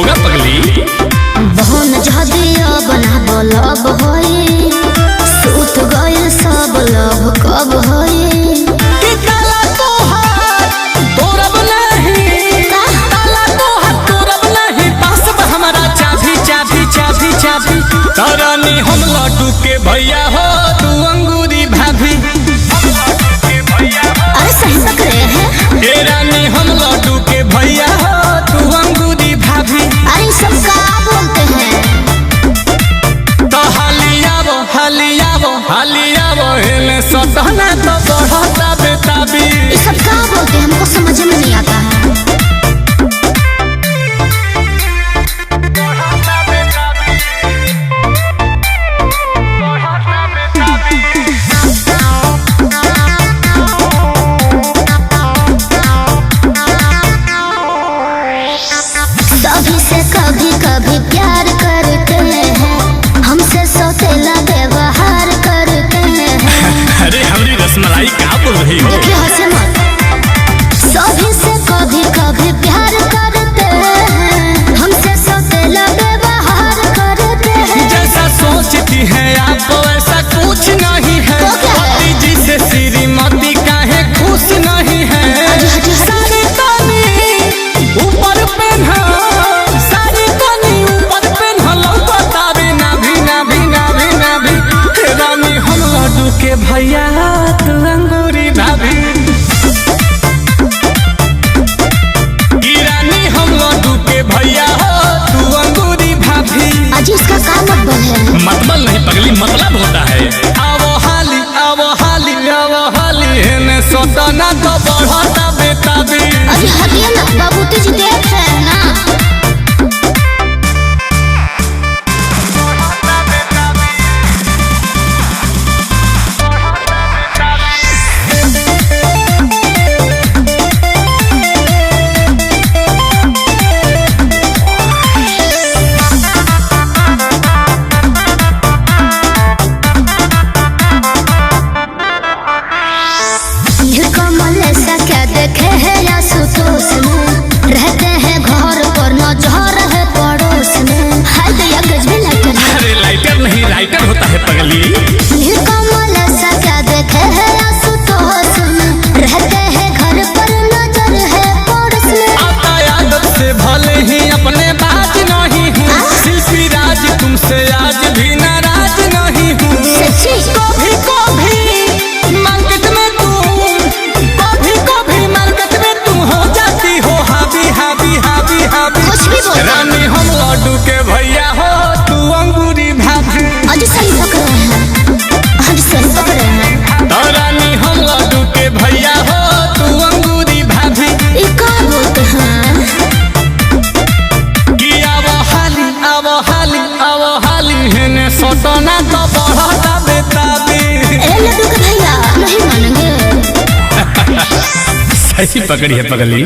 होगा पगली। बहन जदिया बना बोलब होई सूत गए सब लव कब होई कि काला तोहार तोरब नहीं, काला तोहार तोरब नहीं, पास हमारा चाभी चाभी चाभी चाभी। रानी हम लड्डू के भैया हो तू अंगूरी भाभी। अरे सही तक रहे हैं। ए रानी हम लड्डू के भैया हो तू अंगूरी भाभी। अरे सब का बोलते हैं तो हालियावो हालियावो हालियावो हेले सटना तो बढ़ता बेताबी। ये सब का बोलते हैं हमको समझ में नहीं आता है। सभी से कभी कभी प्यार करते हैं, हमसे सौतेला व्यवहार करते हैं। अरे हमारी रसमलाई क्या बोल रही हो? देखिए हंसे मत। सभी से कभी कभी प्यार करते हैं, हमसे सौतेला व्यवहार करते हैं। जैसा सोचती है आप वैसा कुछ नहीं है। तो क्या है? पति जी से श्रीमती काहे खुश नहीं है। सारी तानी ऊपर पेन्हा, सारी तानी ऊपर पेन्हा, लौटावे ना भी ना भी ना भी ना भी। रानी हम लड्डू के भैया तू अंगूरी भाभी। की रानी हम लड्डू के भैया हो तू अंगूरी भाभी। अजी इसका क्या मतलब है? मतलब नहीं पगली, मतलब होता है आवो हाली आवो हाली आवो हाली हेने सोतना तो बढ़ता बेताबी। अजी हटिए ना, बाबूजी जी देख रहे हैं ना। कमल ऐसा क्या देखे है या सुतोष में, रहते हैं घर पर नजर है पड़ोस में। हाय दया गजबे लाइटर है। अरे लाइटर नहीं राइटर होता है पगली। कमल ऐसा क्या देखे है या सुतोष में, रहते हैं घर पर नजर है पड़ोस में। आता आदत से भले ही अपने बाज नहीं हूँ, शिल्पी राज तुमसे आज भी नाराज नहीं हूँ। सच्ची? कभी कभी मार्केट में हो जाती हो हावी हावी हावी हावी। कुछ भी बोल। रानी हम लड्डू के भैया हो तू अंगूरी भाभी। अजी सही पकड़ रहे हैं, अजी सही पकड़ रहे हैं। तो रानी हम लड्डू के भैया हो तू अंगूरी भाभी। ये क्या बोलते हैं? कि आवो हाली हेने सोटना तो बढ़ता बेताबी। ए लड्डू के भैया नहीं मानेंगे। सही पकड़ी है पगली।